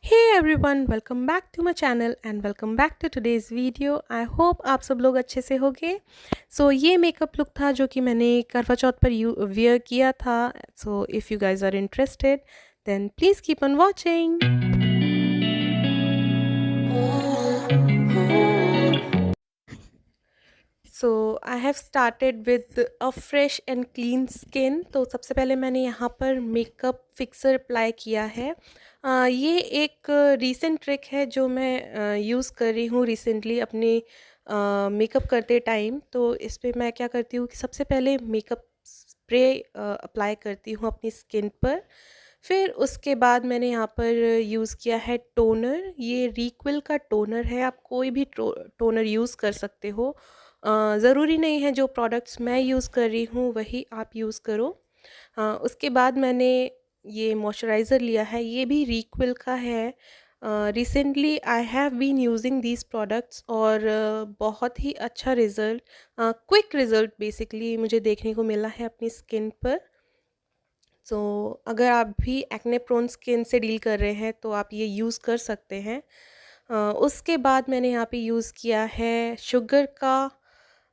Hey everyone, welcome back to my channel and welcome back to today's video. I hope आप सब लोग अच्छे से होंगे. ये मेकअप लुक था जो कि मैंने करवा चौथ पर वियर किया था. If you guys are interested, then please keep on watching. I have started with a fresh and clean skin. तो सबसे पहले मैंने यहाँ पर मेकअप फिक्सर अप्लाई किया है. ये एक रीसेंट ट्रिक है जो मैं यूज़ कर रही हूँ रिसेंटली अपने मेकअप करते टाइम. तो इस पे मैं क्या करती हूँ कि सबसे पहले मेकअप स्प्रे अप्लाई करती हूँ अपनी स्किन पर. फिर उसके बाद मैंने यहाँ पर यूज़ किया है टोनर. ये रिक्विल का टोनर है. आप कोई भी टोनर यूज़ कर सकते हो. ज़रूरी नहीं है जो प्रोडक्ट्स मैं यूज़ कर रही हूँ वही आप यूज़ करो. उसके बाद मैंने ये मॉइस्चराइज़र लिया है. ये भी रिक्विल का है. Recently I have been using these products और बहुत ही अच्छा रिज़ल्ट, क्विक रिज़ल्ट बेसिकली मुझे देखने को मिला है अपनी स्किन पर. अगर आप भी एक्ने प्रोन स्किन से डील कर रहे हैं तो आप ये यूज़ कर सकते हैं. उसके बाद मैंने यहाँ पे यूज़ किया है शुगर का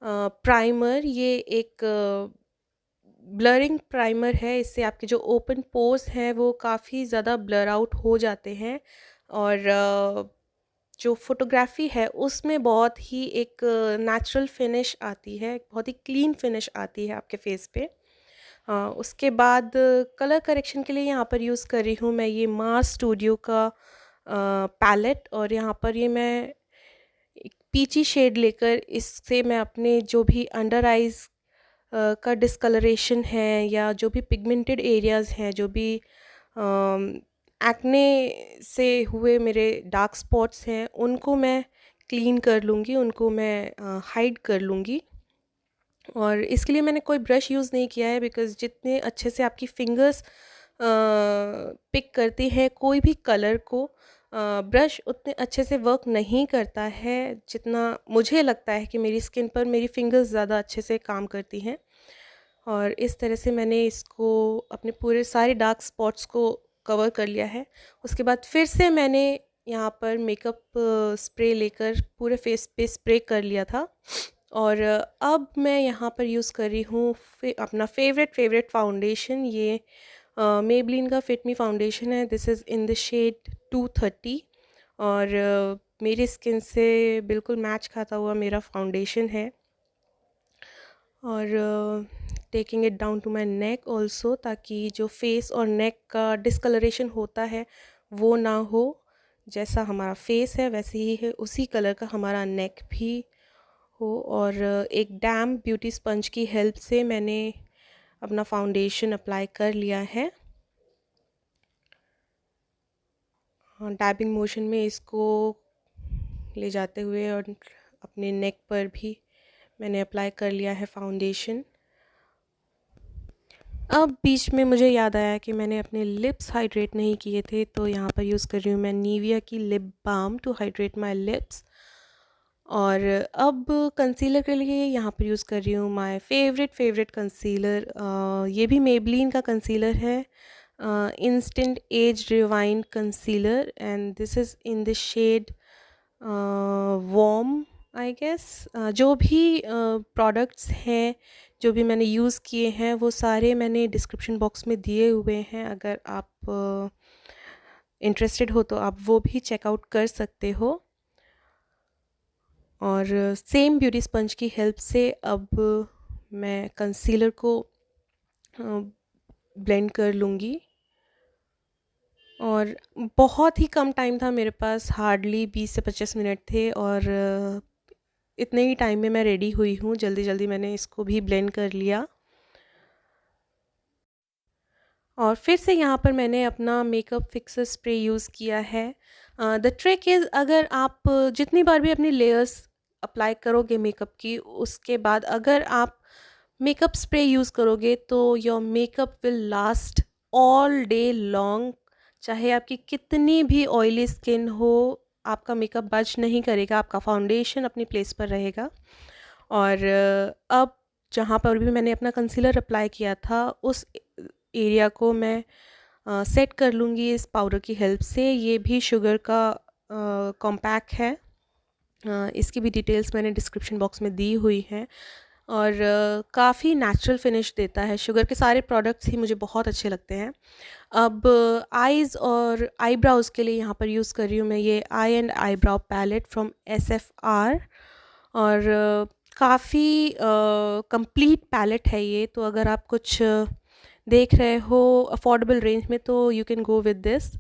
प्राइमर. ये एक ब्लरिंग प्राइमर है. इससे आपके जो ओपन पोर्स हैं वो काफ़ी ज़्यादा ब्लर आउट हो जाते हैं और जो फ़ोटोग्राफ़ी है उसमें बहुत ही एक नेचुरल फिनिश आती है, बहुत ही क्लीन फिनिश आती है आपके फेस पे. उसके बाद कलर करेक्शन के लिए यहाँ पर यूज़ कर रही हूँ मैं ये मार्स स्टूडियो का पैलेट. और यहाँ पर ये मैं एक पीची शेड लेकर इससे मैं अपने जो भी अंडर आइज़ का डिस्कलरेशन है या जो भी पिगमेंटेड एरियाज़ हैं, जो भी एक्ने से हुए मेरे डार्क स्पॉट्स हैं, उनको मैं क्लीन कर लूँगी, उनको मैं हाइड कर लूँगी. और इसके लिए मैंने कोई ब्रश यूज़ नहीं किया है बिकॉज़ जितने अच्छे से आपकी फिंगर्स पिक करती हैं कोई भी कलर को, ब्रश उतने अच्छे से वर्क नहीं करता है जितना मुझे लगता है कि मेरी स्किन पर मेरी फिंगर्स ज़्यादा अच्छे से काम करती हैं. और इस तरह से मैंने इसको अपने पूरे सारे डार्क स्पॉट्स को कवर कर लिया है. उसके बाद फिर से मैंने यहाँ पर मेकअप स्प्रे लेकर पूरे फेस पे स्प्रे कर लिया था. और अब मैं यहाँ पर यूज़ कर रही हूँ अपना फेवरेट फाउंडेशन. ये मेबलिन का फिट मी फाउंडेशन है. This is in the shade 230 और मेरी स्किन से बिल्कुल मैच खाता हुआ मेरा फाउंडेशन है. और taking it down to my neck also, ताकि जो फेस और नेक का डिस्कलरेशन होता है वो ना हो. जैसा हमारा फेस है वैसे ही है उसी कलर का हमारा नेक भी हो. और एक डैम ब्यूटी स्पंज की हेल्प से मैंने अपना फाउंडेशन अप्लाई कर लिया है. डैबिंग मोशन में इसको ले जाते हुए और अपने नेक पर भी मैंने अप्लाई कर लिया है फाउंडेशन. अब बीच में मुझे याद आया कि मैंने अपने लिप्स हाइड्रेट नहीं किए थे, तो यहाँ पर यूज़ कर रही हूँ मैं निविया की lip balm to hydrate my lips. और अब कंसीलर के लिए यहाँ पर यूज़ कर रही हूँ माय फेवरेट कंसीलर. ये भी मेबलिन का कंसीलर है, instant age rewind concealer, and this is in the shade warm I guess. जो भी प्रोडक्ट्स हैं जो भी मैंने यूज़ किए हैं वो सारे मैंने डिस्क्रिप्शन बॉक्स में दिए हुए हैं. अगर आप इंटरेस्टेड हो तो आप वो भी चेकआउट कर सकते हो. और सेम ब्यूटी स्पंज की हेल्प से अब मैं कंसीलर को ब्लेंड कर लूँगी. और बहुत ही कम टाइम था मेरे पास, हार्डली 20 से 25 मिनट थे और इतने ही टाइम में मैं रेडी हुई हूँ. जल्दी मैंने इसको भी ब्लेंड कर लिया. और फिर से यहाँ पर मैंने अपना मेकअप फिक्सर स्प्रे यूज़ किया है. द ट्रिक इज़, अगर आप जितनी बार भी अपनी लेयर्स अप्लाई करोगे मेकअप की, उसके बाद अगर आप मेकअप स्प्रे यूज़ करोगे तो your makeup will last all day long. चाहे आपकी कितनी भी ऑयली स्किन हो, आपका मेकअप बच नहीं करेगा, आपका फाउंडेशन अपनी प्लेस पर रहेगा. और अब जहाँ पर भी मैंने अपना कंसीलर अप्लाई किया था उस एरिया को मैं सेट कर लूँगी इस पाउडर की हेल्प से। ये भी शुगर का कॉम्पैक्ट है। इसकी भी डिटेल्स मैंने डिस्क्रिप्शन बॉक्स में दी हुई हैं और काफ़ी नेचुरल फिनिश देता है। शुगर के सारे प्रोडक्ट्स ही मुझे बहुत अच्छे लगते हैं। अब आईज़ और आईब्राउज़ के लिए यहाँ पर यूज़ कर रही हूँ मैं ये eye and eyebrow palette from SFR और काफ़ी कंप्लीट पैलेट है ये। तो अगर आप कुछ देख रहे हो अफोर्डेबल रेंज में तो you can go with this.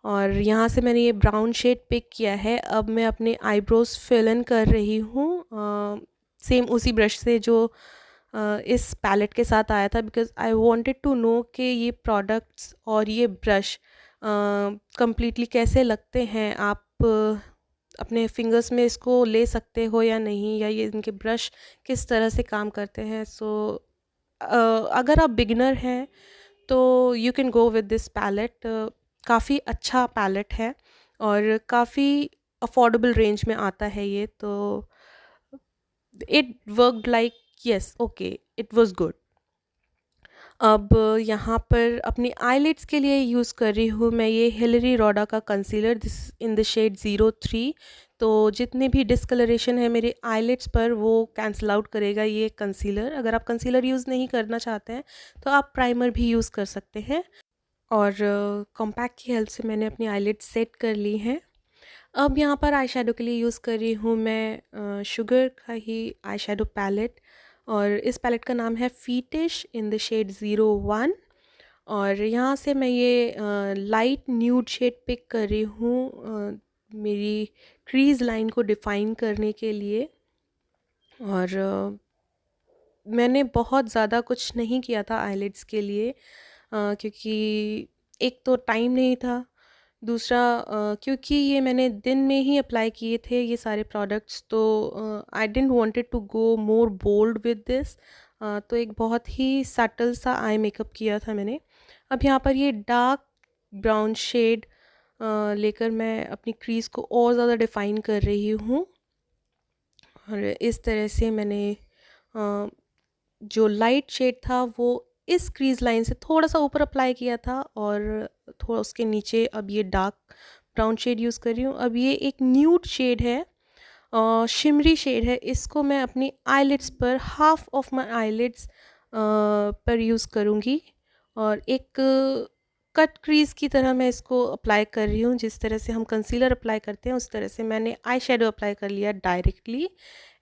और यहाँ से मैंने ये ब्राउन शेड पिक किया है। अब मैं अपने आईब्रोज फिल इन कर रही हूँ सेम उसी ब्रश से जो इस पैलेट के साथ आया था, because I wanted to know कि ये प्रोडक्ट्स और ये ब्रश कंप्लीटली कैसे लगते हैं। आप अपने फिंगर्स में इसको ले सकते हो या नहीं, या ये इनके ब्रश किस तरह से काम करते हैं। सो अगर आप बिगिनर हैं तो you can go with this palette. काफ़ी अच्छा पैलेट है और काफ़ी अफोर्डेबल रेंज में आता है ये। तो it worked like yes okay, it was good. अब यहाँ पर अपनी आईलिड्स के लिए यूज़ कर रही हूँ मैं ये हिलरी रोडा का concealer, this in the shade 03। तो जितने भी डिस्कलरेशन है मेरे आईलिड्स पर वो कैंसिल आउट करेगा ये कंसीलर। अगर आप कंसीलर यूज़ नहीं करना चाहते हैं तो आप प्राइमर भी यूज़ कर सकते हैं। और कॉम्पैक्ट की हेल्प से मैंने अपनी आईलिड्स सेट कर ली हैं। अब यहाँ पर आई शेडो के लिए यूज़ कर रही हूँ मैं शुगर का ही आई शेडो पैलेट और इस पैलेट का नाम है फीटिश इन द शेड 01। और यहाँ से मैं ये लाइट न्यूड शेड पिक कर रही हूँ मेरी क्रीज लाइन को डिफ़ाइन करने के लिए। और मैंने बहुत ज़्यादा कुछ नहीं किया था आईलिड्स के लिए क्योंकि एक तो टाइम नहीं था, दूसरा क्योंकि ये मैंने दिन में ही अप्लाई किए थे ये सारे प्रोडक्ट्स, तो I didn't wanted to go more bold with this. तो एक बहुत ही सटल सा आई मेकअप किया था मैंने। अब यहाँ पर ये डार्क ब्राउन शेड लेकर मैं अपनी क्रीज को और ज़्यादा डिफ़ाइन कर रही हूँ। और इस तरह से मैंने जो लाइट शेड था वो इस क्रीज लाइन से थोड़ा सा ऊपर अप्लाई किया था और थोड़ा उसके नीचे अब ये डार्क ब्राउन शेड यूज़ कर रही हूँ। अब ये एक न्यूड शेड है, शिमरी शेड है। इसको मैं अपनी आईलिड्स पर हाफ ऑफ माई आईलिड्स पर यूज़ करूँगी और एक कट क्रीज की तरह मैं इसको अप्लाई कर रही हूँ। जिस तरह से हम कंसीलर अप्लाई करते हैं उस तरह से मैंने आई शेडो अप्लाई कर लिया directly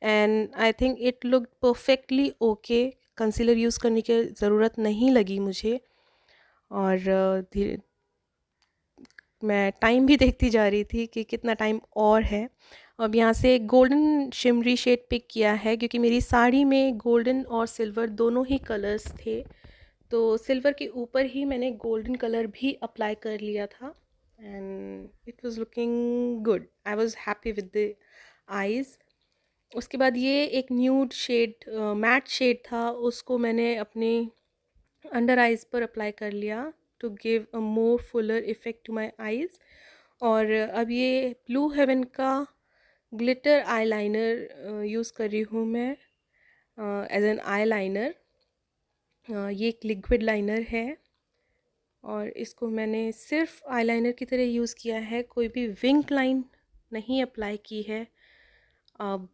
and I think it look perfectly okay. Concealer use करने की ज़रूरत नहीं लगी मुझे। और धीरे मैं टाइम भी देखती जा रही थी कि कितना टाइम और है। अब यहाँ से गोल्डन शिमरी शेड पिक किया है क्योंकि मेरी साड़ी में गोल्डन और सिल्वर दोनों ही कलर्स थे, तो सिल्वर के ऊपर ही मैंने गोल्डन कलर भी अप्लाई कर लिया था and it was looking good. I was happy with the eyes. उसके बाद ये एक न्यूड शेड मैट शेड था, उसको मैंने अपने अंडर आइज़ पर अप्लाई कर लिया to give a more fuller effect to my eyes. और अब ये ब्लू हेवन का ग्लिटर आईलाइनर यूज़ कर रही हूँ मैं एज एन आई लाइनर। ये एक लिक्विड लाइनर है और इसको मैंने सिर्फ आईलाइनर की तरह यूज़ किया है, कोई भी विंग लाइन नहीं अप्लाई की है। अब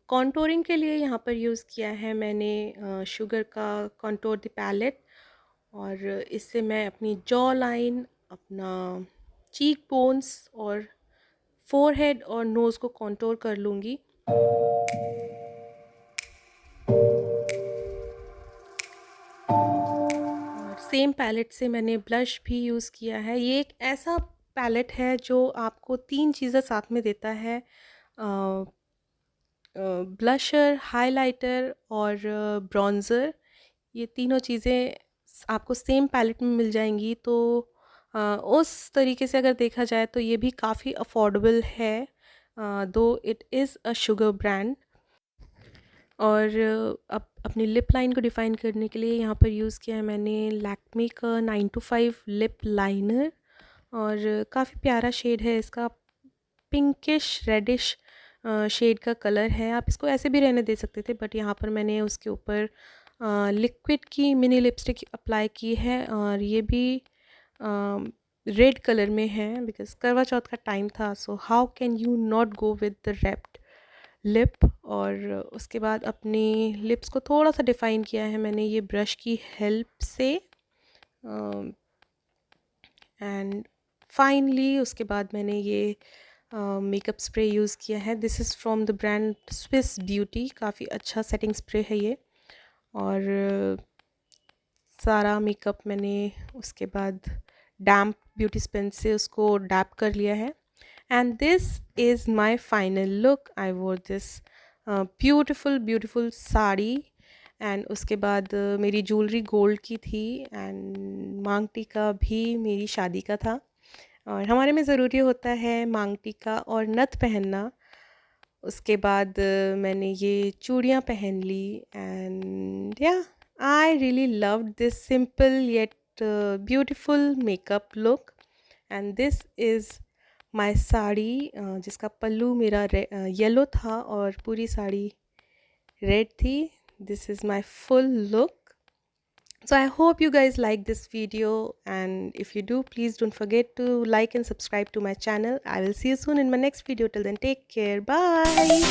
कॉन्टोरिंग के लिए यहाँ पर यूज़ किया है मैंने शुगर का कॉन्टोर द पैलेट और इससे मैं अपनी जॉ लाइन, अपना चीक बोन्स और फोरहेड और नोज़ को कॉन्टोर कर लूँगी। और सेम पैलेट से मैंने ब्लश भी यूज़ किया है। ये एक ऐसा पैलेट है जो आपको 3 चीज़ें साथ में देता है, ब्लशर, हाइलाइटर और ब्रॉन्ज़र। ये तीनों चीज़ें आपको सेम पैलेट में मिल जाएंगी। तो उस तरीके से अगर देखा जाए तो ये भी काफ़ी अफोर्डेबल है दो it is a sugar brand. और अब अपनी लिप लाइन को डिफ़ाइन करने के लिए यहाँ पर यूज़ किया है मैंने लैक्मे का 925 लिप लाइनर और काफ़ी प्यारा शेड है इसका, पिंकिश रेडिश शेड का कलर है। आप इसको ऐसे भी रहने दे सकते थे, बट यहाँ पर मैंने उसके ऊपर लिक्विड की मिनी लिपस्टिक अप्लाई की है, और ये भी रेड कलर में है बिकॉज करवा चौथ का टाइम था। So how can you not go with the raped lip. और उसके बाद अपनी लिप्स को थोड़ा सा डिफ़ाइन किया है मैंने ये ब्रश की हेल्प से। एंड फाइनली उसके बाद मैंने ये मेकअप स्प्रे यूज़ किया है। This is from the brand Swiss beauty. काफ़ी अच्छा सेटिंग स्प्रे है ये। और सारा मेकअप मैंने उसके बाद डैम्प ब्यूटी स्पेन से उसको डैप कर लिया है। And this is my final look. I wore this beautiful sari. And उसके बाद मेरी ज्वेलरी गोल्ड की थी, एंड मांग टीका भी मेरी शादी का था। और हमारे में ज़रूरी होता है मांग टीका और नथ पहनना। उसके बाद मैंने ये चूड़ियाँ पहन ली। एंड या I really loved this simple yet beautiful makeup look. And this is my sari, जिसका पल्लू मेरा येलो था और पूरी साड़ी रेड थी। This is my full look. So I hope you guys like this video, and if you do, please don't forget to like and subscribe to my channel. I will see you soon in my next video. Till then, take care. Bye.